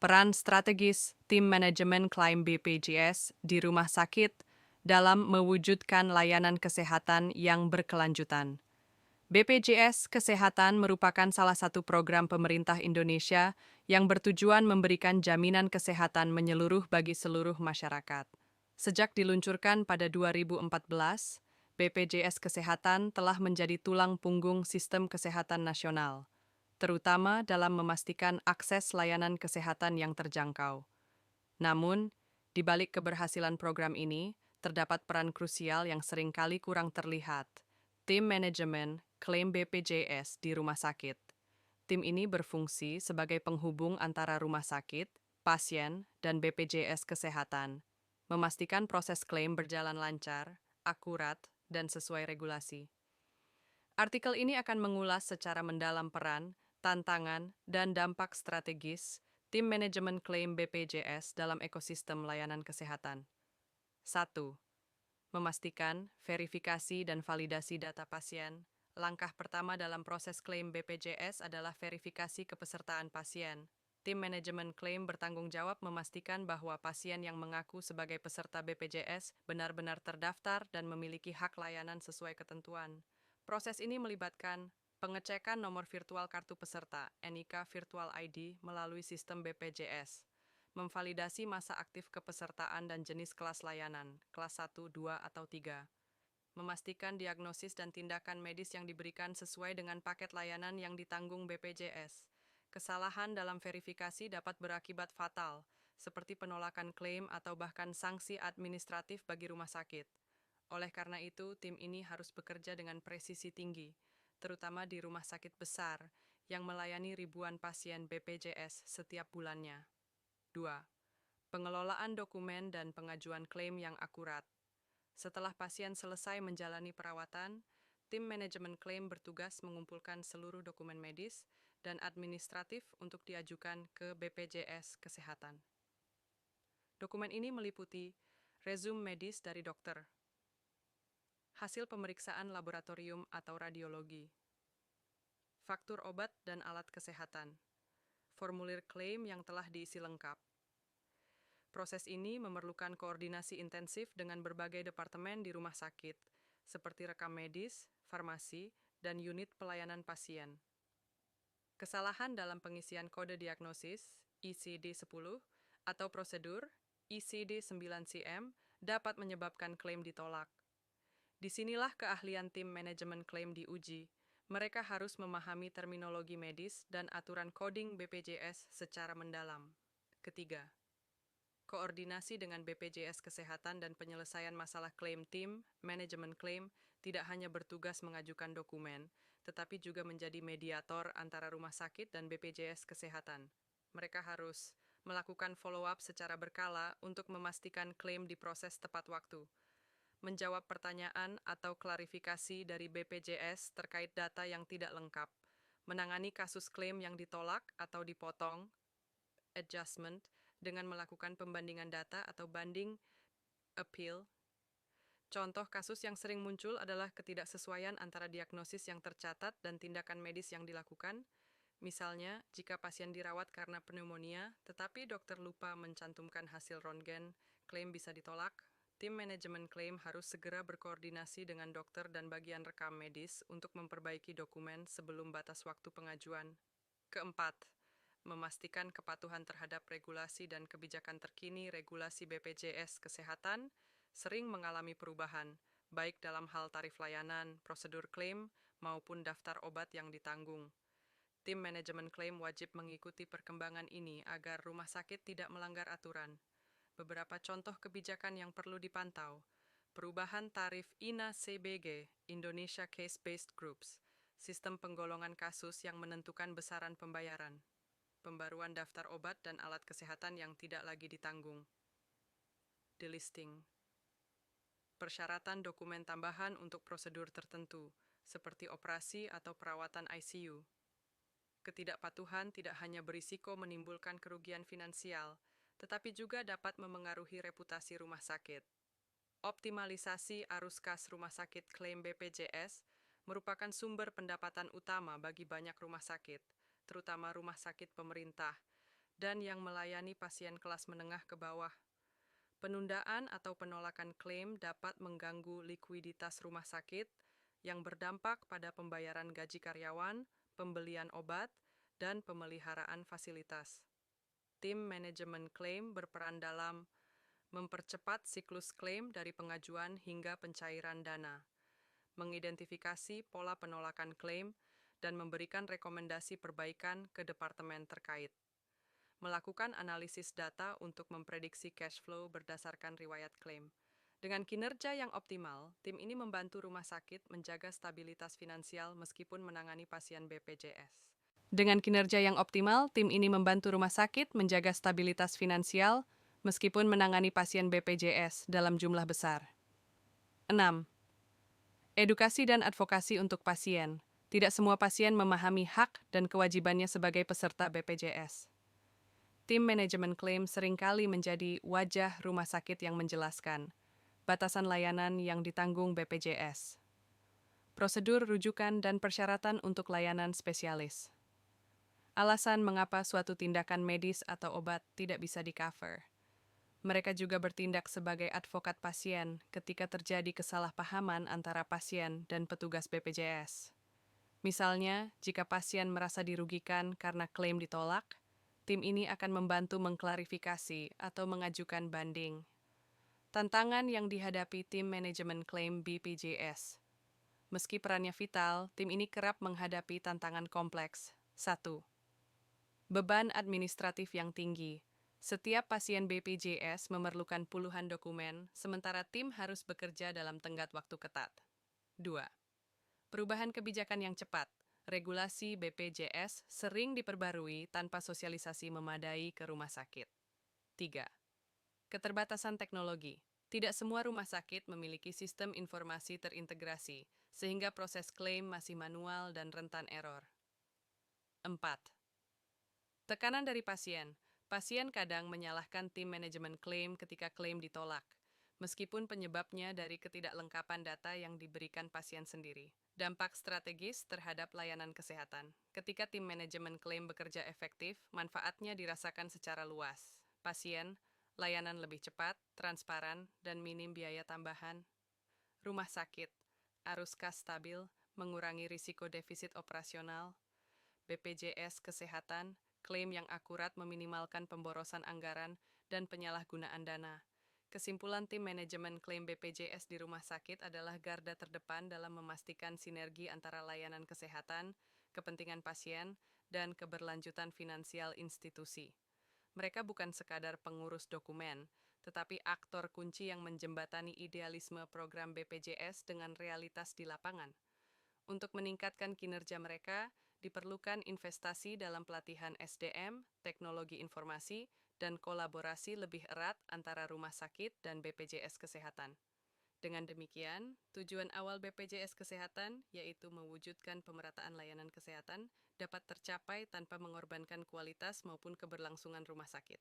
peran strategis tim manajemen klaim BPJS di rumah sakit dalam mewujudkan layanan kesehatan yang berkelanjutan. BPJS Kesehatan merupakan salah satu program pemerintah Indonesia yang bertujuan memberikan jaminan kesehatan menyeluruh bagi seluruh masyarakat. Sejak diluncurkan pada 2014, BPJS Kesehatan telah menjadi tulang punggung sistem kesehatan nasional, terutama dalam memastikan akses layanan kesehatan yang terjangkau. Namun, di balik keberhasilan program ini, terdapat peran krusial yang seringkali kurang terlihat. Tim manajemen klaim BPJS di rumah sakit. Tim ini berfungsi sebagai penghubung antara rumah sakit, pasien, dan BPJS Kesehatan, memastikan proses klaim berjalan lancar, akurat, dan sesuai regulasi. Artikel ini akan mengulas secara mendalam peran, tantangan, dan dampak strategis tim manajemen klaim BPJS dalam ekosistem layanan kesehatan. 1. Memastikan verifikasi dan validasi data pasien. Langkah pertama dalam proses klaim BPJS adalah verifikasi kepesertaan pasien. Tim manajemen klaim bertanggung jawab memastikan bahwa pasien yang mengaku sebagai peserta BPJS benar-benar terdaftar dan memiliki hak layanan sesuai ketentuan. Proses ini melibatkan pengecekan nomor virtual kartu peserta (NIK Virtual ID) melalui sistem BPJS, memvalidasi masa aktif kepesertaan dan jenis kelas layanan, kelas 1, 2, atau 3, memastikan diagnosis dan tindakan medis yang diberikan sesuai dengan paket layanan yang ditanggung BPJS. Kesalahan dalam verifikasi dapat berakibat fatal, seperti penolakan klaim atau bahkan sanksi administratif bagi rumah sakit. Oleh karena itu, tim ini harus bekerja dengan presisi tinggi, terutama di rumah sakit besar yang melayani ribuan pasien BPJS setiap bulannya. 2. Pengelolaan dokumen dan pengajuan klaim yang akurat. Setelah pasien selesai menjalani perawatan, tim manajemen klaim bertugas mengumpulkan seluruh dokumen medis dan administratif untuk diajukan ke BPJS Kesehatan. Dokumen ini meliputi resume medis dari dokter, hasil pemeriksaan laboratorium atau radiologi, faktur obat dan alat kesehatan, formulir klaim yang telah diisi lengkap. Proses ini memerlukan koordinasi intensif dengan berbagai departemen di rumah sakit, seperti rekam medis, farmasi, dan unit pelayanan pasien. Kesalahan dalam pengisian kode diagnosis, ICD-10, atau prosedur, ICD-9-CM, dapat menyebabkan klaim ditolak. Disinilah keahlian tim manajemen klaim diuji. Mereka harus memahami terminologi medis dan aturan coding BPJS secara mendalam. Ketiga, koordinasi dengan BPJS Kesehatan dan penyelesaian masalah klaim. Tim manajemen klaim tidak hanya bertugas mengajukan dokumen, tetapi juga menjadi mediator antara rumah sakit dan BPJS Kesehatan. Mereka harus melakukan follow-up secara berkala untuk memastikan klaim diproses tepat waktu, menjawab pertanyaan atau klarifikasi dari BPJS terkait data yang tidak lengkap, menangani kasus klaim yang ditolak atau dipotong, adjustment, dengan melakukan pembandingan data atau banding, appeal. Contoh kasus yang sering muncul adalah ketidaksesuaian antara diagnosis yang tercatat dan tindakan medis yang dilakukan. Misalnya, jika pasien dirawat karena pneumonia, tetapi dokter lupa mencantumkan hasil röntgen, klaim bisa ditolak. Tim manajemen klaim harus segera berkoordinasi dengan dokter dan bagian rekam medis untuk memperbaiki dokumen sebelum batas waktu pengajuan. Keempat, memastikan kepatuhan terhadap regulasi dan kebijakan terkini. Regulasi BPJS Kesehatan sering mengalami perubahan, baik dalam hal tarif layanan, prosedur klaim, maupun daftar obat yang ditanggung. Tim manajemen klaim wajib mengikuti perkembangan ini agar rumah sakit tidak melanggar aturan. Beberapa contoh kebijakan yang perlu dipantau. Perubahan tarif INA-CBG, Indonesia Case-Based Groups, sistem penggolongan kasus yang menentukan besaran pembayaran. Pembaruan daftar obat dan alat kesehatan yang tidak lagi ditanggung. Delisting. Persyaratan dokumen tambahan untuk prosedur tertentu, seperti operasi atau perawatan ICU. Ketidakpatuhan tidak hanya berisiko menimbulkan kerugian finansial, tetapi juga dapat memengaruhi reputasi rumah sakit. Optimalisasi arus kas rumah sakit klaim BPJS merupakan sumber pendapatan utama bagi banyak rumah sakit, terutama rumah sakit pemerintah. dan yang melayani pasien kelas menengah ke bawah. Penundaan atau penolakan klaim dapat mengganggu likuiditas rumah sakit yang berdampak pada pembayaran gaji karyawan, pembelian obat, dan pemeliharaan fasilitas. Tim manajemen klaim berperan dalam mempercepat siklus klaim dari pengajuan hingga pencairan dana, mengidentifikasi pola penolakan klaim, dan memberikan rekomendasi perbaikan ke departemen terkait. Melakukan analisis data untuk memprediksi cash flow berdasarkan riwayat klaim. Dengan kinerja yang optimal, tim ini membantu rumah sakit menjaga stabilitas finansial meskipun menangani pasien BPJS. Dengan kinerja yang optimal, tim ini membantu rumah sakit menjaga stabilitas finansial meskipun menangani pasien BPJS dalam jumlah besar. 6. Edukasi dan advokasi untuk pasien. Tidak semua pasien memahami hak dan kewajibannya sebagai peserta BPJS. Tim manajemen klaim seringkali menjadi wajah rumah sakit yang menjelaskan batasan layanan yang ditanggung BPJS, prosedur rujukan dan persyaratan untuk layanan spesialis, alasan mengapa suatu tindakan medis atau obat tidak bisa di-cover. Mereka juga bertindak sebagai advokat pasien ketika terjadi kesalahpahaman antara pasien dan petugas BPJS. Misalnya, jika pasien merasa dirugikan karena klaim ditolak, tim ini akan membantu mengklarifikasi atau mengajukan banding. Tantangan yang dihadapi tim manajemen klaim BPJS. Meski perannya vital, tim ini kerap menghadapi tantangan kompleks. 1. Beban administratif yang tinggi. Setiap pasien BPJS memerlukan puluhan dokumen, sementara tim harus bekerja dalam tenggat waktu ketat. 2. Perubahan kebijakan yang cepat. Regulasi BPJS sering diperbarui tanpa sosialisasi memadai ke rumah sakit. 3. Keterbatasan teknologi. Tidak semua rumah sakit memiliki sistem informasi terintegrasi, sehingga proses klaim masih manual dan rentan error. 4. Tekanan dari pasien. Pasien kadang menyalahkan tim manajemen klaim ketika klaim ditolak, meskipun penyebabnya dari ketidaklengkapan data yang diberikan pasien sendiri. Dampak strategis terhadap layanan kesehatan. Ketika tim manajemen klaim bekerja efektif, manfaatnya dirasakan secara luas. Pasien, layanan lebih cepat, transparan, dan minim biaya tambahan. Rumah sakit, arus kas stabil, mengurangi risiko defisit operasional. BPJS Kesehatan, klaim yang akurat meminimalkan pemborosan anggaran dan penyalahgunaan dana. Kesimpulan tim manajemen klaim BPJS di rumah sakit adalah garda terdepan dalam memastikan sinergi antara layanan kesehatan, kepentingan pasien, dan keberlanjutan finansial institusi. Mereka bukan sekadar pengurus dokumen, tetapi aktor kunci yang menjembatani idealisme program BPJS dengan realitas di lapangan. Untuk meningkatkan kinerja mereka, diperlukan investasi dalam pelatihan SDM, teknologi informasi, dan kolaborasi lebih erat antara rumah sakit dan BPJS Kesehatan. Dengan demikian, tujuan awal BPJS Kesehatan, yaitu mewujudkan pemerataan layanan kesehatan, dapat tercapai tanpa mengorbankan kualitas maupun keberlangsungan rumah sakit.